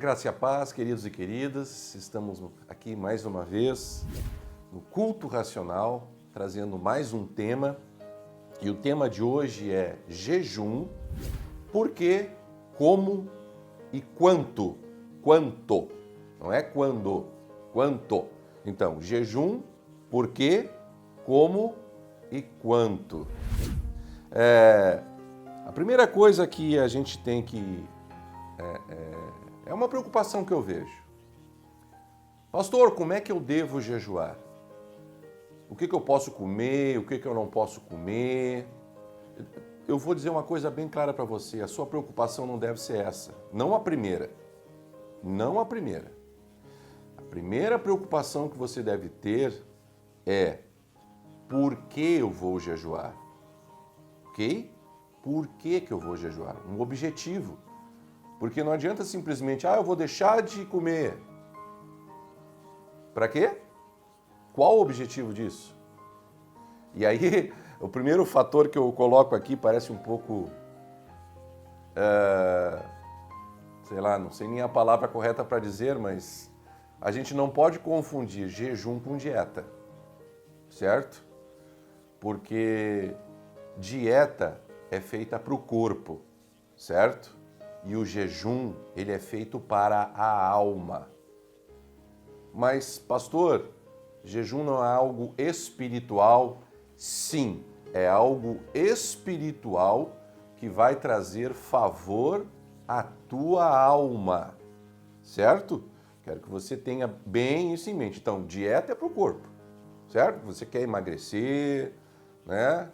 graça e a paz, queridos e queridas, estamos aqui mais uma vez no Culto Racional, trazendo mais um tema, e o tema de hoje é jejum, por quê, como e quanto. Quanto, não é quando, quanto. Então, jejum, por quê, como e quanto. A primeira coisa que a gente tem que... É uma preocupação que eu vejo. Pastor, como é que eu devo jejuar? O que eu posso comer? O que eu não posso comer? Eu vou dizer uma coisa bem clara para você. A sua preocupação não deve ser essa. Não a primeira. Não a primeira. A primeira preocupação que você deve ter é por que eu vou jejuar? Ok? Por que eu vou jejuar? Um objetivo. Porque não adianta simplesmente, eu vou deixar de comer. Para quê? Qual o objetivo disso? E aí, o primeiro fator que eu coloco aqui parece um pouco... sei lá, não sei nem a palavra correta para dizer, mas a gente não pode confundir jejum com dieta, certo? Porque dieta é feita para o corpo, certo? E o jejum, ele é feito para a alma. Mas, pastor, jejum não é algo espiritual? Sim, é algo espiritual que vai trazer favor à tua alma, certo? Quero que você tenha bem isso em mente. Então, dieta é para o corpo, certo? Você quer emagrecer, né?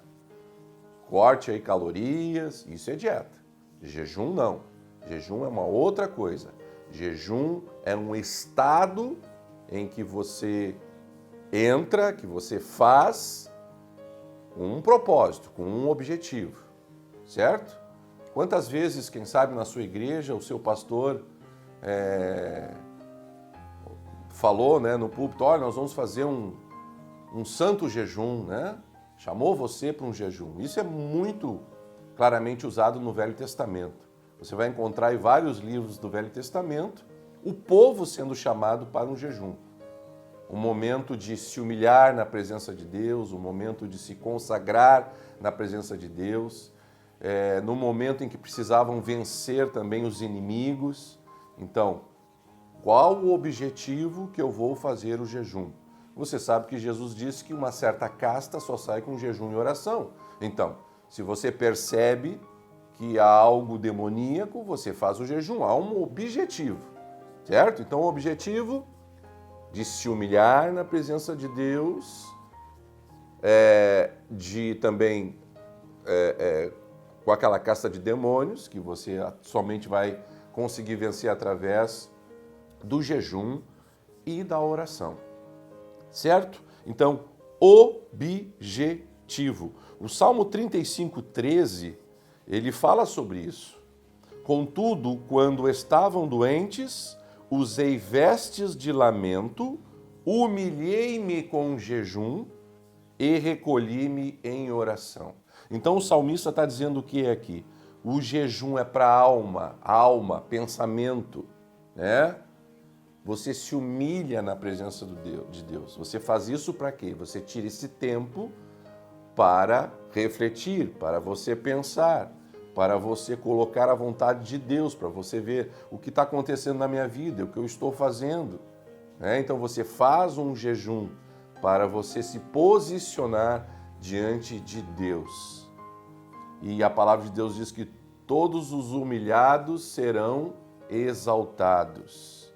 Corte aí calorias, isso é dieta. Jejum não. Jejum é uma outra coisa. Jejum é um estado em que você entra, que você faz com um propósito, com um objetivo, certo? Quantas vezes, quem sabe, na sua igreja, o seu pastor falou, né, no púlpito, olha, nós vamos fazer um santo jejum, né? Chamou você para um jejum. Isso é muito claramente usado no Velho Testamento. Você vai encontrar em vários livros do Velho Testamento o povo sendo chamado para um jejum. Um momento de se humilhar na presença de Deus, um momento de se consagrar na presença de Deus, no momento em que precisavam vencer também os inimigos. Então, qual o objetivo que eu vou fazer o jejum? Você sabe que Jesus disse que uma certa casta só sai com jejum e oração. Então, se você percebe que há algo demoníaco, você faz o jejum, há um objetivo, certo? Então, o objetivo de se humilhar na presença de Deus, de também com aquela casta de demônios, que você somente vai conseguir vencer através do jejum e da oração, certo? Então, objetivo. O Salmo 35:13, ele fala sobre isso. Contudo, quando estavam doentes, usei vestes de lamento, humilhei-me com jejum e recolhi-me em oração. Então o salmista está dizendo o que é aqui? O jejum é para a alma, pensamento, né? Você se humilha na presença de Deus. Você faz isso para quê? Você tira esse tempo para refletir, para você pensar, para você colocar a vontade de Deus, para você ver o que está acontecendo na minha vida, o que eu estou fazendo. Então você faz um jejum para você se posicionar diante de Deus. E a palavra de Deus diz que todos os humilhados serão exaltados.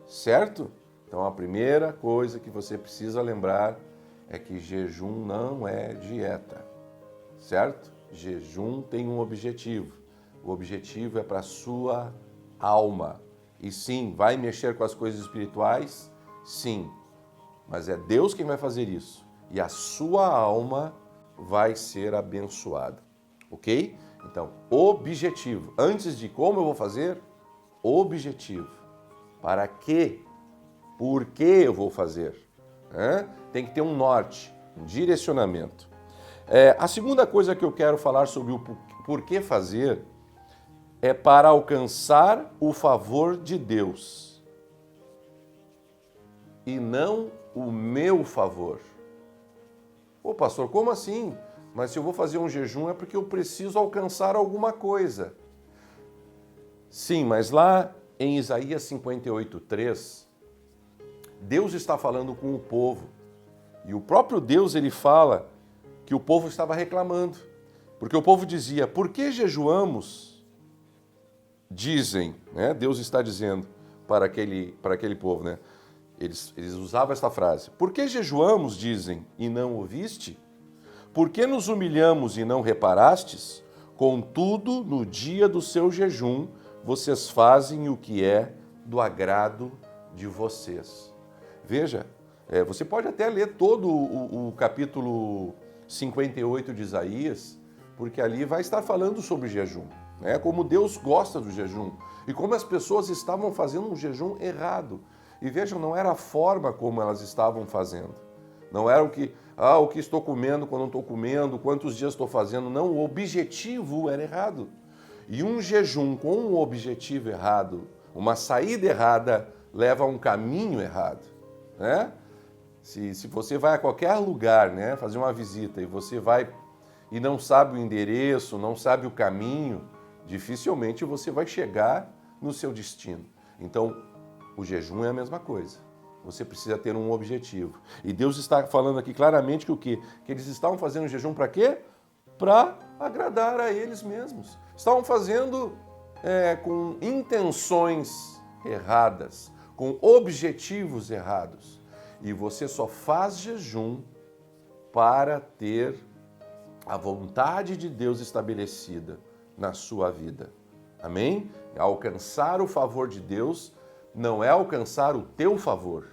Certo? Então a primeira coisa que você precisa lembrar é que jejum não é dieta. Certo? Jejum tem um objetivo. O objetivo é para a sua alma. E sim, vai mexer com as coisas espirituais? Sim. Mas é Deus quem vai fazer isso. E a sua alma vai ser abençoada. Ok? Então, objetivo. Antes de como eu vou fazer, objetivo. Para quê? Por que eu vou fazer? Tem que ter um norte, um direcionamento. A segunda coisa que eu quero falar sobre o porquê fazer é para alcançar o favor de Deus e não o meu favor. Ô pastor, como assim? Mas se eu vou fazer um jejum é porque eu preciso alcançar alguma coisa. Sim, mas lá em Isaías 58:3, Deus está falando com o povo. E o próprio Deus, ele fala que o povo estava reclamando. Porque o povo dizia, por que jejuamos? Dizem, né? Deus está dizendo para aquele povo, né? Eles usavam esta frase. Por que jejuamos, dizem, e não ouviste? Por que nos humilhamos e não reparastes? Contudo, no dia do seu jejum, vocês fazem o que é do agrado de vocês. Veja, você pode até ler todo o capítulo 58 de Isaías, porque ali vai estar falando sobre jejum, né? Como Deus gosta do jejum e como as pessoas estavam fazendo um jejum errado. E vejam, não era a forma como elas estavam fazendo. Não era o que estou comendo, quando não estou comendo, quantos dias estou fazendo. Não, o objetivo era errado. E um jejum com um objetivo errado, uma saída errada, leva a um caminho errado, né? Se você vai a qualquer lugar, né, fazer uma visita e você vai e não sabe o endereço, não sabe o caminho, dificilmente você vai chegar no seu destino. Então, o jejum é a mesma coisa. Você precisa ter um objetivo. E Deus está falando aqui claramente que o quê? Que eles estavam fazendo jejum para quê? Para agradar a eles mesmos. Estavam fazendo com intenções erradas, com objetivos errados. E você só faz jejum para ter a vontade de Deus estabelecida na sua vida. Amém? Alcançar o favor de Deus não é alcançar o teu favor.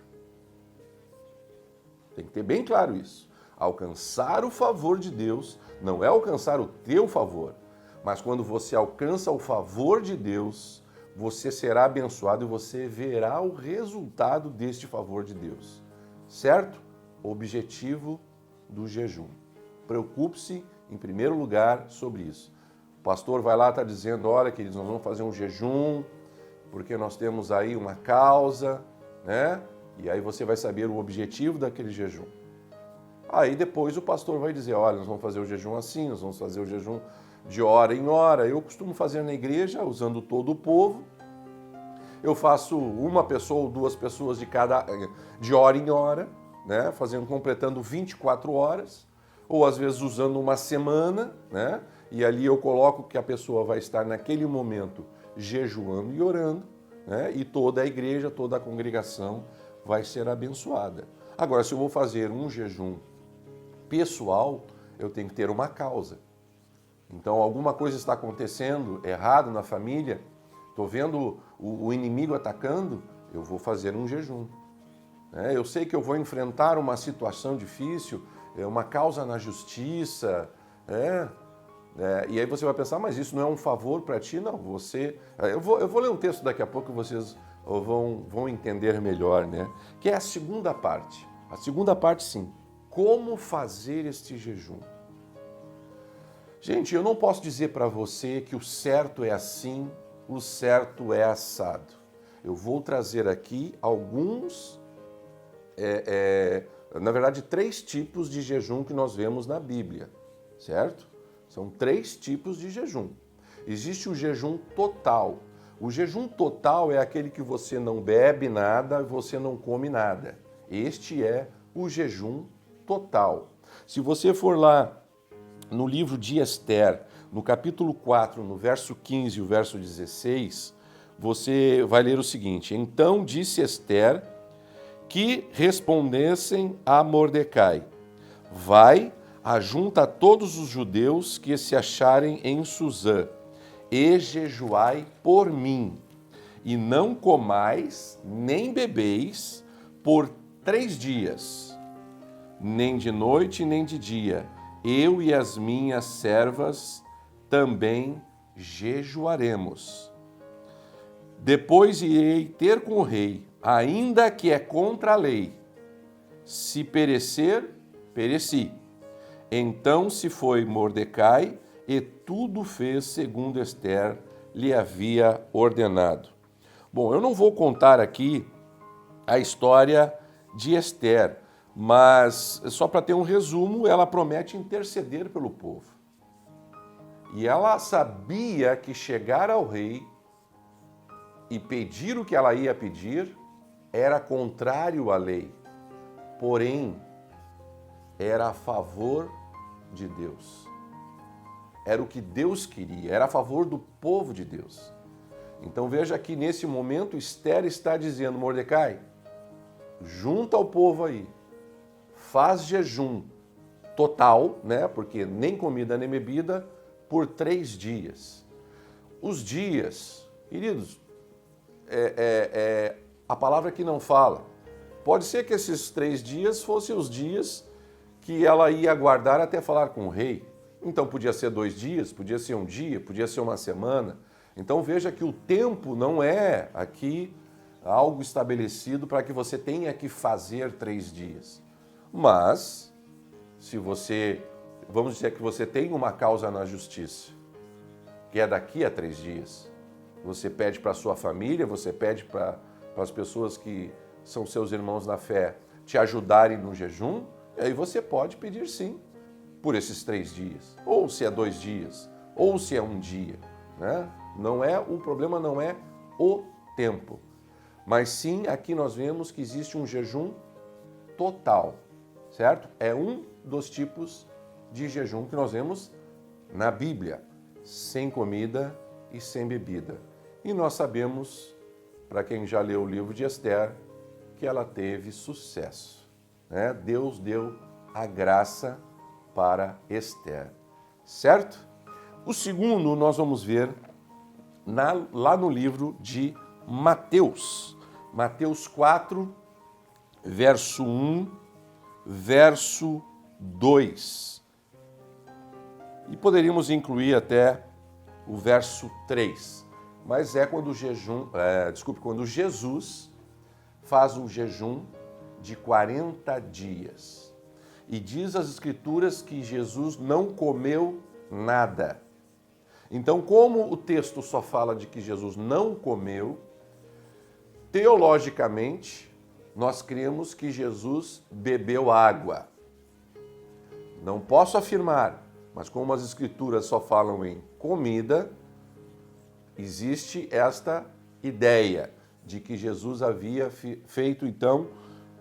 Tem que ter bem claro isso. Alcançar o favor de Deus não é alcançar o teu favor. Mas quando você alcança o favor de Deus, você será abençoado e você verá o resultado deste favor de Deus. Certo? Objetivo do jejum. Preocupe-se, em primeiro lugar, sobre isso. O pastor vai lá e está dizendo, olha, queridos, nós vamos fazer um jejum, porque nós temos aí uma causa, né? E aí você vai saber o objetivo daquele jejum. Aí depois o pastor vai dizer, olha, nós vamos fazer o jejum assim, nós vamos fazer o jejum de hora em hora. Eu costumo fazer na igreja, usando todo o povo. Eu faço uma pessoa ou duas pessoas de hora em hora, né? Completando 24 horas, ou às vezes usando uma semana, né? E ali eu coloco que a pessoa vai estar naquele momento jejuando e orando, né? E toda a igreja, toda a congregação vai ser abençoada. Agora, se eu vou fazer um jejum pessoal, eu tenho que ter uma causa. Então, alguma coisa está acontecendo errado na família, estou vendo o inimigo atacando, eu vou fazer um jejum. Eu sei que eu vou enfrentar uma situação difícil, uma causa na justiça, e aí você vai pensar, mas isso não é um favor para ti? Não, eu vou ler um texto daqui a pouco que vocês vão entender melhor, né? Que é a segunda parte. A segunda parte, sim. Como fazer este jejum? Gente, eu não posso dizer para você que o certo é assim, o certo é assado. Eu vou trazer aqui alguns, na verdade, 3 tipos de jejum que nós vemos na Bíblia, certo? São 3 tipos de jejum. Existe o jejum total. O jejum total é aquele que você não bebe nada, você não come nada. Este é o jejum total. Se você for lá no livro de Esther, no capítulo 4, no verso 15 e o verso 16, você vai ler o seguinte: Então disse Esther que respondessem a Mordecai: Vai, ajunta todos os judeus que se acharem em Suzã, e jejuai por mim, e não comais nem bebeis por 3 dias, nem de noite nem de dia. Eu e as minhas servas também jejuaremos. Depois irei ter com o rei, ainda que é contra a lei. Se perecer, pereci. Então se foi Mordecai e tudo fez segundo Esther lhe havia ordenado. Bom, eu não vou contar aqui a história de Ester, mas só para ter um resumo, ela promete interceder pelo povo. E ela sabia que chegar ao rei e pedir o que ela ia pedir era contrário à lei, porém era a favor de Deus. Era o que Deus queria, era a favor do povo de Deus. Então veja que nesse momento Ester está dizendo: Mordecai, junta o povo aí, faz jejum total, né? Porque nem comida nem bebida, por 3 dias. Os dias, queridos, a palavra que não fala. Pode ser que esses 3 dias fossem os dias que ela ia aguardar até falar com o rei. Então podia ser 2 dias, podia ser um dia, podia ser uma semana. Então veja que o tempo não é aqui algo estabelecido para que você tenha que fazer 3 dias. Mas, se você, vamos dizer que você tem uma causa na justiça, que é daqui a 3 dias, você pede para a sua família, você pede para as pessoas que são seus irmãos na fé te ajudarem no jejum, e aí você pode pedir sim, por esses 3 dias, ou se é 2 dias, ou se é um dia, né? O problema não é o tempo, mas sim aqui nós vemos que existe um jejum total, certo? É um dos tipos de jejum que nós vemos na Bíblia, sem comida e sem bebida. E nós sabemos, para quem já leu o livro de Ester, que ela teve sucesso, né? Deus deu a graça para Ester, certo? O segundo nós vamos ver lá no livro de Mateus. Mateus 4, verso 1, verso 2. E poderíamos incluir até o verso 3. Mas é quando quando Jesus faz um jejum de 40 dias. E diz as Escrituras que Jesus não comeu nada. Então, como o texto só fala de que Jesus não comeu, teologicamente, nós cremos que Jesus bebeu água. Não posso afirmar, mas como as Escrituras só falam em comida, existe esta ideia de que Jesus havia feito, então,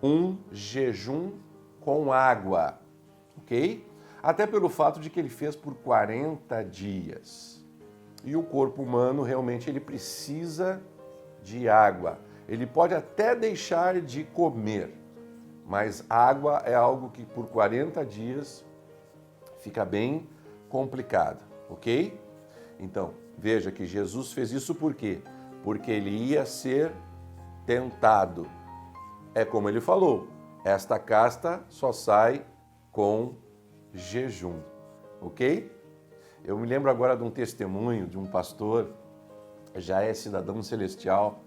um jejum com água, ok? Até pelo fato de que ele fez por 40 dias. E o corpo humano realmente ele precisa de água. Ele pode até deixar de comer, mas água é algo que por 40 dias fica bem complicado, ok? Então, veja que Jesus fez isso por quê? Porque ele ia ser tentado. É como ele falou, esta casta só sai com jejum, ok? Eu me lembro agora de um testemunho de um pastor, já é cidadão celestial.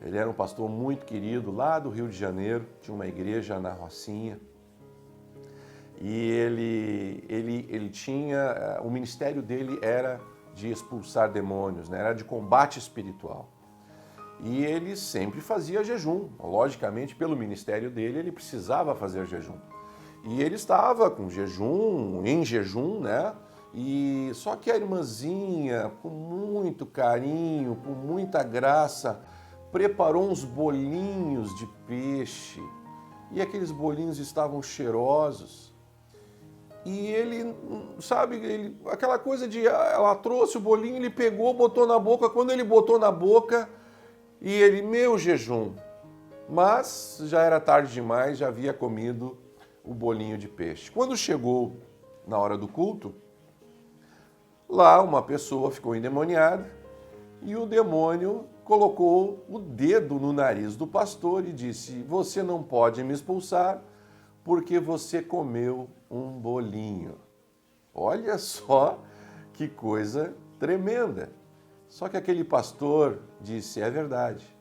Ele era um pastor muito querido lá do Rio de Janeiro, tinha uma igreja na Rocinha. E ele tinha, o ministério dele era de expulsar demônios, né? Era de combate espiritual. E ele sempre fazia jejum. Logicamente, pelo ministério dele, ele precisava fazer jejum. E ele estava com jejum, em jejum, né? E só que a irmãzinha, com muito carinho, com muita graça, preparou uns bolinhos de peixe. E aqueles bolinhos estavam cheirosos. E ele, sabe, aquela coisa de ela trouxe o bolinho, ele pegou, botou na boca. Quando ele botou na boca, e ele, meu jejum. Mas já era tarde demais, já havia comido o bolinho de peixe. Quando chegou na hora do culto, lá uma pessoa ficou endemoniada e o demônio colocou o dedo no nariz do pastor e disse: você não pode me expulsar porque você comeu um bolinho. Olha só que coisa tremenda. Só que aquele pastor disse: é verdade,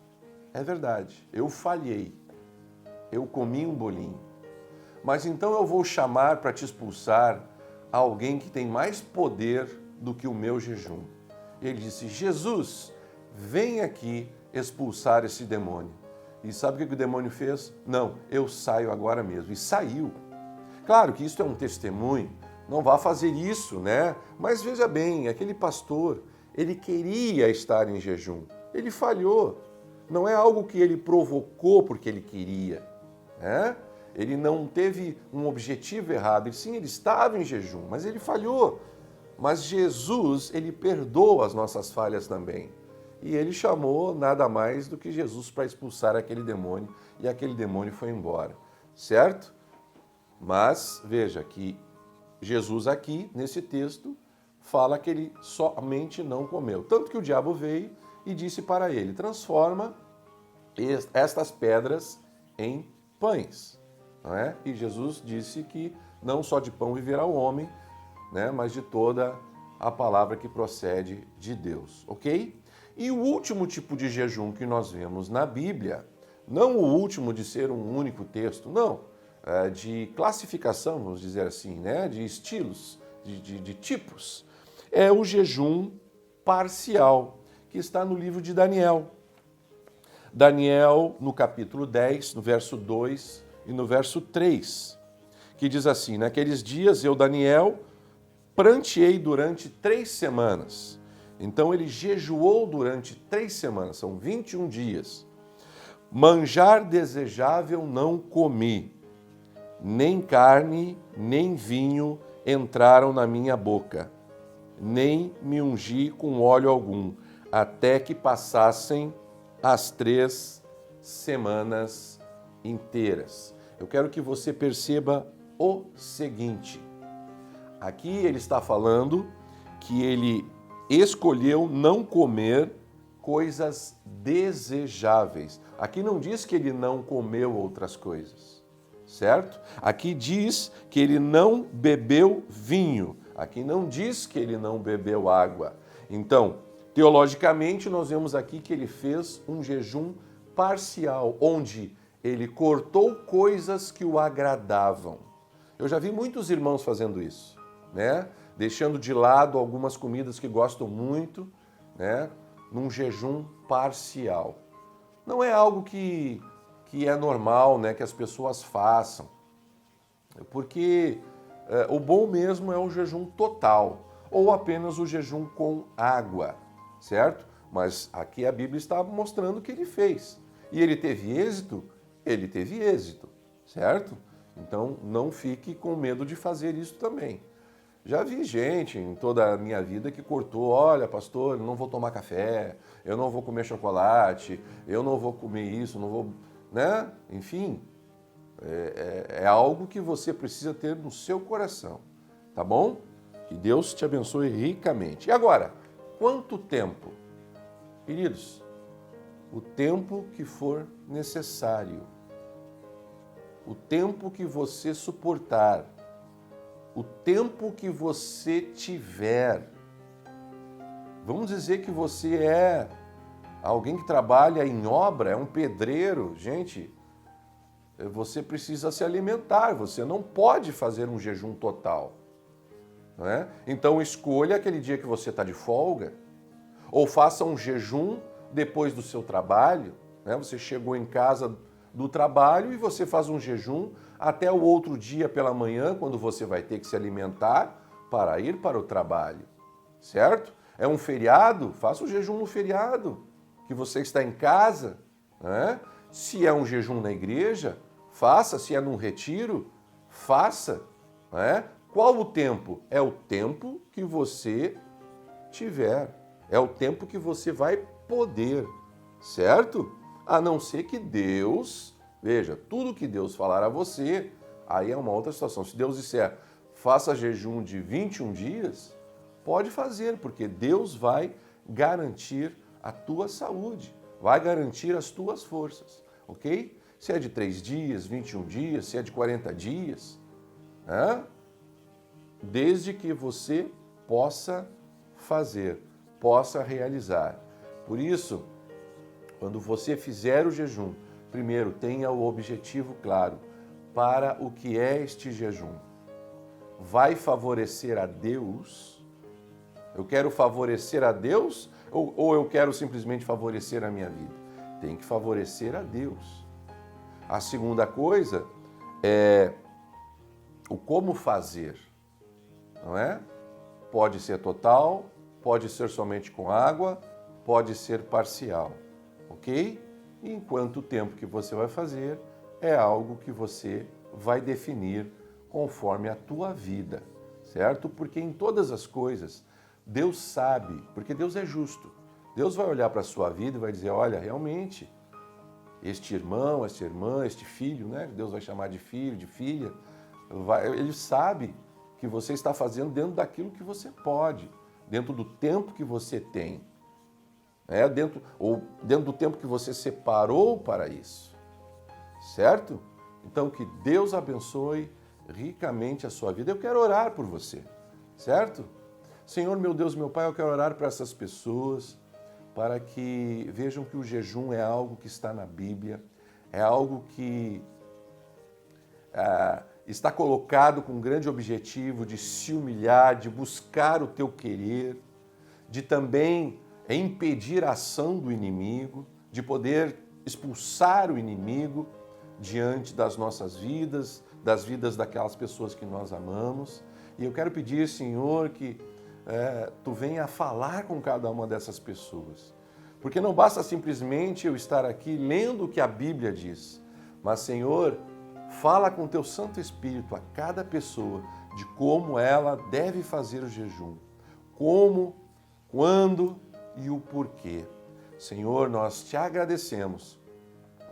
eu falhei, eu comi um bolinho. Mas então eu vou chamar para te expulsar alguém que tem mais poder do que o meu jejum. E ele disse: Jesus, vem aqui expulsar esse demônio. E sabe o que o demônio fez? Não, eu saio agora mesmo. E saiu. Claro que isso é um testemunho, não vá fazer isso, né? Mas veja bem, aquele pastor, ele queria estar em jejum, ele falhou. Não é algo que ele provocou porque ele queria, né? Ele não teve um objetivo errado, sim, ele estava em jejum, mas ele falhou. Mas Jesus, ele perdoa as nossas falhas também. E ele chamou nada mais do que Jesus para expulsar aquele demônio, e aquele demônio foi embora, certo? Mas veja que Jesus aqui, nesse texto, fala que ele somente não comeu. Tanto que o diabo veio e disse para ele: transforma estas pedras em pães. Não é? E Jesus disse que não só de pão viverá o homem, né, mas de toda a palavra que procede de Deus, ok? E o último tipo de jejum que nós vemos na Bíblia, não o último de ser um único texto, não, de classificação, vamos dizer assim, né, de estilos, de tipos, é o jejum parcial, que está no livro de Daniel. Daniel, no capítulo 10, no verso 2 e no verso 3, que diz assim: naqueles dias eu, Daniel, pranteei durante 3 semanas. Então ele jejuou durante 3 semanas, são 21 dias. Manjar desejável não comi, nem carne, nem vinho entraram na minha boca, nem me ungi com óleo algum, até que passassem as 3 semanas inteiras. Eu quero que você perceba o seguinte: aqui ele está falando que ele escolheu não comer coisas desejáveis. Aqui não diz que ele não comeu outras coisas, certo? Aqui diz que ele não bebeu vinho. Aqui não diz que ele não bebeu água. Então, teologicamente, nós vemos aqui que ele fez um jejum parcial, onde ele cortou coisas que o agradavam. Eu já vi muitos irmãos fazendo isso, né? Deixando de lado algumas comidas que gostam muito, né? Num jejum parcial. Não é algo que é normal, né? Que as pessoas façam. Porque o bom mesmo é o jejum total, ou apenas o jejum com água, certo? Mas aqui a Bíblia está mostrando que ele fez. E ele teve êxito? Ele teve êxito, certo? Então não fique com medo de fazer isso também. Já vi gente em toda a minha vida que cortou: olha, pastor, eu não vou tomar café, eu não vou comer chocolate, eu não vou comer isso, não vou, né? Enfim, é algo que você precisa ter no seu coração, tá bom? Que Deus te abençoe ricamente. E agora, quanto tempo? Queridos, o tempo que for necessário, o tempo que você suportar, o tempo que você tiver. Vamos dizer que você é alguém que trabalha em obra, é um pedreiro. Gente, você precisa se alimentar, você não pode fazer um jejum total, não é? Então escolha aquele dia que você está de folga, ou faça um jejum depois do seu trabalho, né? Você chegou em casa do trabalho e você faz um jejum até o outro dia pela manhã, quando você vai ter que se alimentar para ir para o trabalho, certo? É um feriado? Faça o jejum no feriado, que você está em casa, né? Se é um jejum na igreja, faça. Se é num retiro, faça, né? Qual o tempo? É o tempo que você tiver, é o tempo que você vai poder, certo? A não ser que Deus, veja, tudo que Deus falar a você, aí é uma outra situação. Se Deus disser, faça jejum de 21 dias, pode fazer, porque Deus vai garantir a tua saúde, vai garantir as tuas forças, ok? Se é de 3 dias, 21 dias, se é de 40 dias, né? Desde que você possa fazer, possa realizar. Por isso, quando você fizer o jejum, primeiro tenha o objetivo claro. Para o que é este jejum? Vai favorecer a Deus Eu quero favorecer a Deus ou eu quero simplesmente favorecer a minha vida? Tem que favorecer a Deus. A segunda coisa é o como fazer, não é? Pode ser total, pode ser somente com água, pode ser parcial, ok? E em quanto tempo que você vai fazer é algo que você vai definir conforme a tua vida, certo? Porque em todas as coisas, Deus sabe, porque Deus é justo. Deus vai olhar para a sua vida e vai dizer, olha, realmente, este irmão, esta irmã, este filho, né? Deus vai chamar de filho, de filha, ele sabe que você está fazendo dentro daquilo que você pode, dentro do tempo que você tem, dentro do tempo que você separou para isso, certo? Então, que Deus abençoe ricamente a sua vida. Eu quero orar por você, certo? Senhor, meu Deus, meu Pai, eu quero orar para essas pessoas, para que vejam que o jejum é algo que está na Bíblia, é algo que está colocado com um grande objetivo de se humilhar, de buscar o teu querer, de também impedir a ação do inimigo, de poder expulsar o inimigo diante das nossas vidas, das vidas daquelas pessoas que nós amamos. E eu quero pedir, Senhor, que Tu venha falar com cada uma dessas pessoas. Porque não basta simplesmente eu estar aqui lendo o que a Bíblia diz, mas, Senhor, fala com Teu Santo Espírito a cada pessoa de como ela deve fazer o jejum, como, quando e o porquê. Senhor, nós Te agradecemos,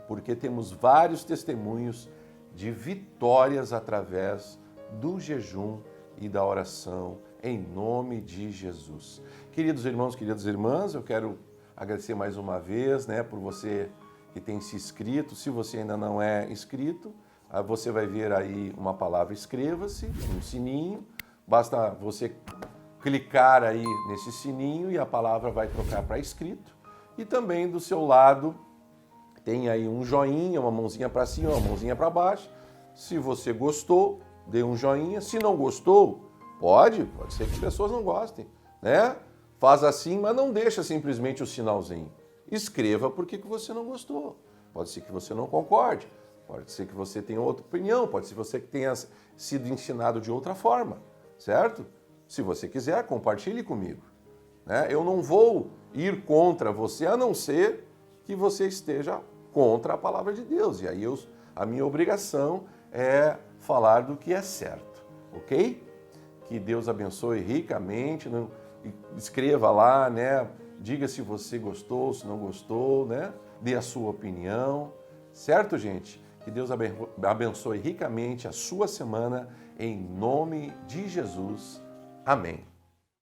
porque temos vários testemunhos de vitórias através do jejum e da oração, em nome de Jesus. Queridos irmãos, queridas irmãs, eu quero agradecer mais uma vez, por você que tem se inscrito. Se você ainda não é inscrito, você vai ver aí uma palavra inscreva-se, um sininho. Basta você clicar aí nesse sininho e a palavra vai trocar para inscrito. E também do seu lado tem aí um joinha, uma mãozinha para cima, uma mãozinha para baixo. Se você gostou, dê um joinha. Se não gostou, pode ser que as pessoas não gostem, Faz assim, mas não deixa simplesmente o sinalzinho. Escreva por que você não gostou. Pode ser que você não concorde, pode ser que você tenha outra opinião, pode ser que você tenha sido ensinado de outra forma, certo? Se você quiser, compartilhe comigo. Eu não vou ir contra você, a não ser que você esteja contra a palavra de Deus. E aí a minha obrigação é falar do que é certo, ok? Que Deus abençoe ricamente. Escreva lá, diga se você gostou, se não gostou, Dê a sua opinião, certo, gente? Que Deus abençoe ricamente a sua semana, em nome de Jesus. Amém.